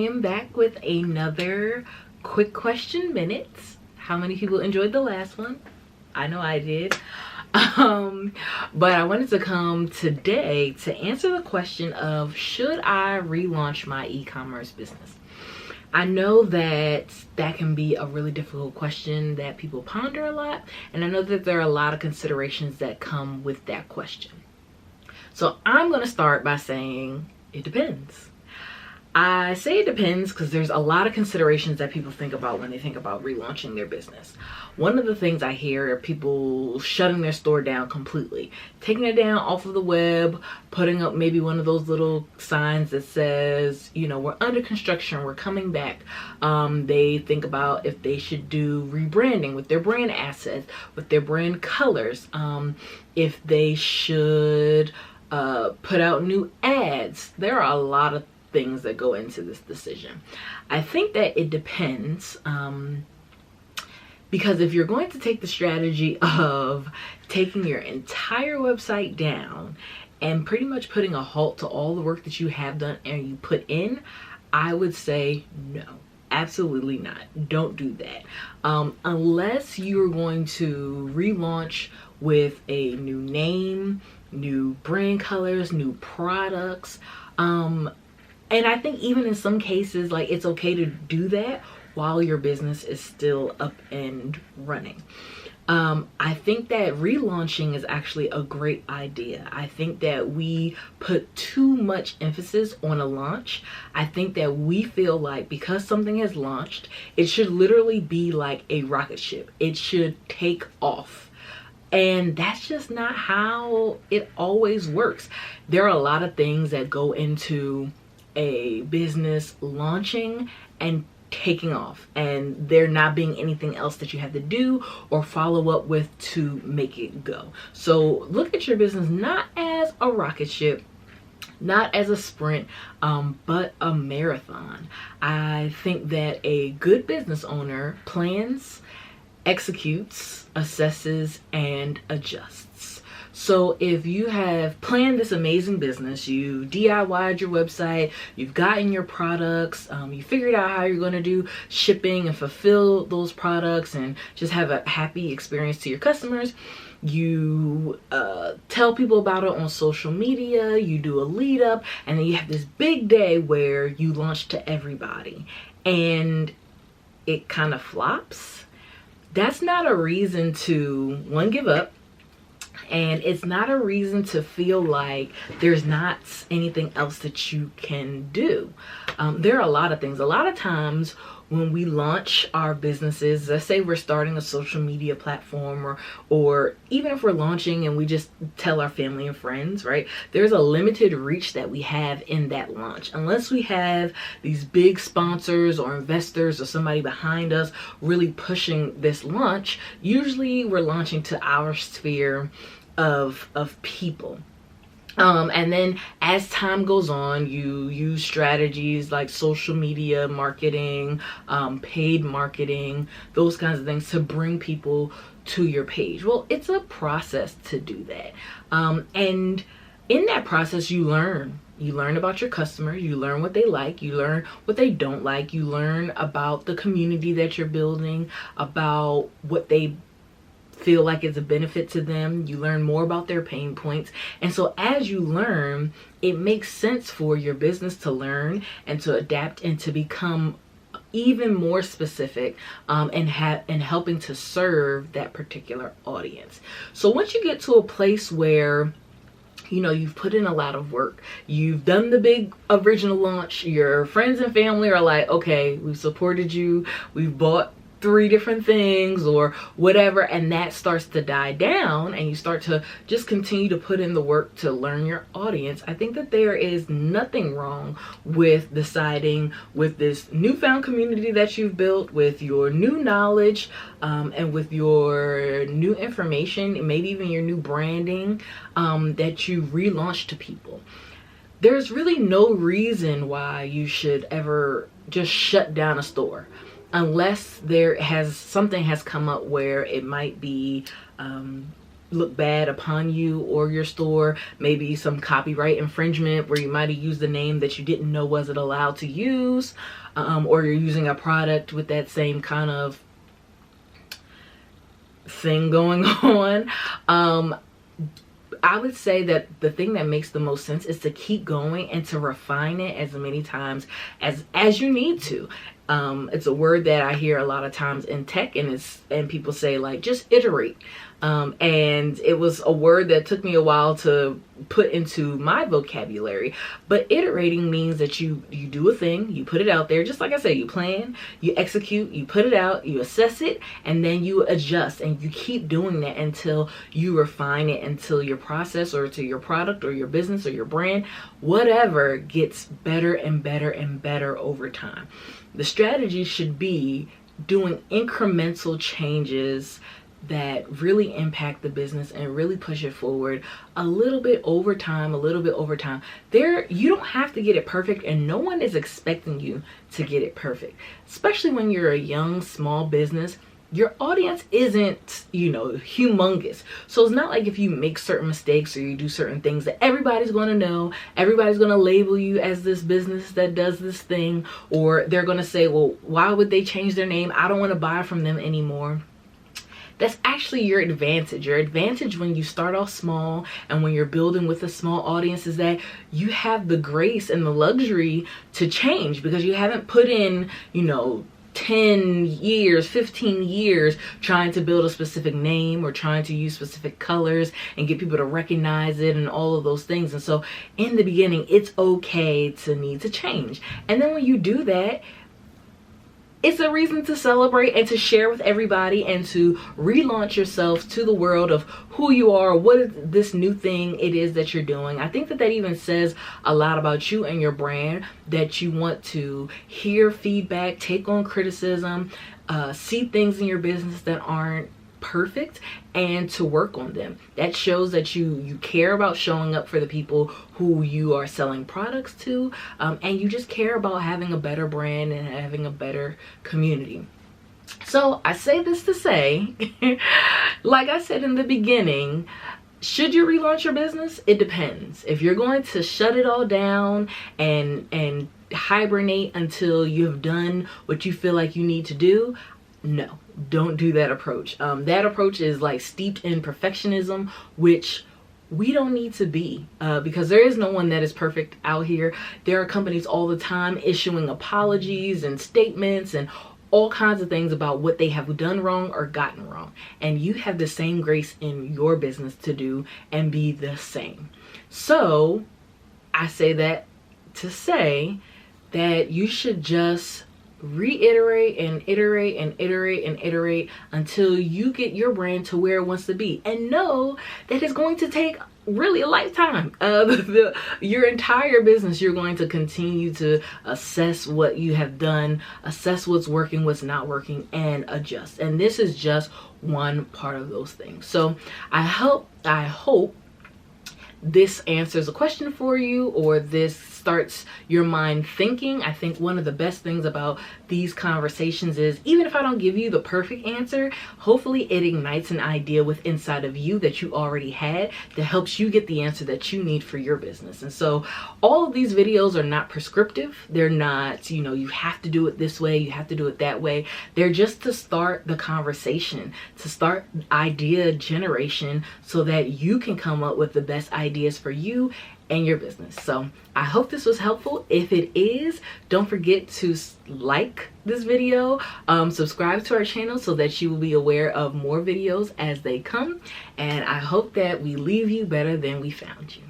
am back with another quick question minutes. How many people enjoyed the last one? I know I did. But I wanted to come today to answer the question of, should I relaunch my e-commerce business? I know that can be a really difficult question that people ponder a lot, and I know that there are a lot of considerations that come with that question. So I'm going to start by saying it depends. I say it depends because there's a lot of considerations that people think about when they think about relaunching their business. One of the things I hear are people shutting their store down completely, taking it down off of the web, putting up maybe one of those little signs that says, you know, we're under construction, we're coming back. They think about if they should do rebranding with their brand assets, with their brand colors, if they should put out new ads. There are a lot of things that go into this decision. I think that it depends, because if you're going to take the strategy of taking your entire website down and pretty much putting a halt to all the work that you have done and you put in, I would say no, absolutely not. Don't do that. Unless you're going to relaunch with a new name, new brand colors, new products, and I think even in some cases, like, it's okay to do that while your business is still up and running. I think that relaunching is actually a great idea. I think that we put too much emphasis on a launch. I think that we feel like because something has launched, it should literally be like a rocket ship. It should take off. And that's just not how it always works. There are a lot of things that go into a business launching and taking off, and there not being anything else that you have to do or follow up with to make it go. So look at your business not as a rocket ship, not as a sprint, but a marathon. I think that a good business owner plans, executes, assesses, and adjusts. So if you have planned this amazing business, you DIY'd your website, you've gotten your products, you figured out how you're going to do shipping and fulfill those products and just have a happy experience to your customers, you tell people about it on social media, you do a lead up, and then you have this big day where you launch to everybody and it kind of flops. That's not a reason to, one, give up. And it's not a reason to feel like there's not anything else that you can do. There are a lot of things. A lot of times when we launch our businesses, let's say we're starting a social media platform, or even if we're launching and we just tell our family and friends, right? There's a limited reach that we have in that launch. Unless we have these big sponsors or investors or somebody behind us really pushing this launch, usually we're launching to our sphere of people. And then as time goes on, you use strategies like social media marketing, paid marketing, those kinds of things to bring people to your page. Well, it's a process to do that. And in that process, you learn. You learn about your customer, you learn what they like, you learn what they don't like, you learn about the community that you're building, about what they feel like it's a benefit to them. You learn more about their pain points. And so as you learn, it makes sense for your business to learn and to adapt and to become even more specific and helping to serve that particular audience. So once you get to a place where, you know, you've put in a lot of work, you've done the big original launch, your friends and family are like, okay, we've supported you, we've bought 3 different things or whatever, and that starts to die down and you start to just continue to put in the work to learn your audience, I think that there is nothing wrong with deciding, with this newfound community that you've built, with your new knowledge, and with your new information, maybe even your new branding, that you relaunch to people. There's really no reason why you should ever just shut down a store, unless something has come up where it might be look bad upon you or your store. Maybe some copyright infringement where you might have used a name that you didn't know wasn't allowed to use, or you're using a product with that same kind of thing going on. I would say that the thing that makes the most sense is to keep going and to refine it as many times as you need to. It's a word that I hear a lot of times in tech, and people say, like, just iterate. And it was a word that took me a while to put into my vocabulary. But iterating means that you do a thing, you put it out there, just like I said, you plan, you execute, you put it out, you assess it, and then you adjust, and you keep doing that until you refine it, until your process or to your product or your business or your brand, whatever, gets better and better and better over time. The strategy should be doing incremental changes that really impact the business and really push it forward a little bit over time, you don't have to get it perfect, and no one is expecting you to get it perfect. Especially when you're a young, small business, your audience isn't, humongous. So it's not like if you make certain mistakes or you do certain things that everybody's going to know, everybody's going to label you as this business that does this thing, or they're going to say, well, why would they change their name? I don't want to buy from them anymore. That's actually your advantage. Your advantage when you start off small and when you're building with a small audience is that you have the grace and the luxury to change, because you haven't put in, 10 years, 15 years trying to build a specific name or trying to use specific colors and get people to recognize it and all of those things. And so in the beginning, it's okay to need to change. And then when you do that, it's a reason to celebrate and to share with everybody and to relaunch yourself to the world of who you are, what is this new thing it is that you're doing. I think that even says a lot about you and your brand, that you want to hear feedback, take on criticism, see things in your business that aren't perfect, and to work on them. That shows that you care about showing up for the people who you are selling products to, and you just care about having a better brand and having a better community. So I say this to say, like I said in the beginning, should you relaunch your business? It depends. If you're going to shut it all down and hibernate until you have done what you feel like you need to do, no, don't do that approach. That approach is like steeped in perfectionism, which we don't need to be, because there is no one that is perfect out here. There are companies all the time issuing apologies and statements and all kinds of things about what they have done wrong or gotten wrong. And you have the same grace in your business to do and be the same. So I say that to say that you should just reiterate and iterate and iterate and iterate until you get your brand to where it wants to be, and know that it's going to take really a lifetime. Your entire business, you're going to continue to assess what you have done, assess what's working, what's not working, and adjust. And this is just one part of those things. So I hope this answers a question for you, or this starts your mind thinking. I think one of the best things about these conversations is, even if I don't give you the perfect answer, hopefully it ignites an idea within inside of you that you already had that helps you get the answer that you need for your business. And so all of these videos are not prescriptive. They're not, you have to do it this way, you have to do it that way. They're just to start the conversation, to start idea generation, so that you can come up with the best ideas for you and your business. So I hope this was helpful. If it is, don't forget to like this video, subscribe to our channel so that you will be aware of more videos as they come. And I hope that we leave you better than we found you.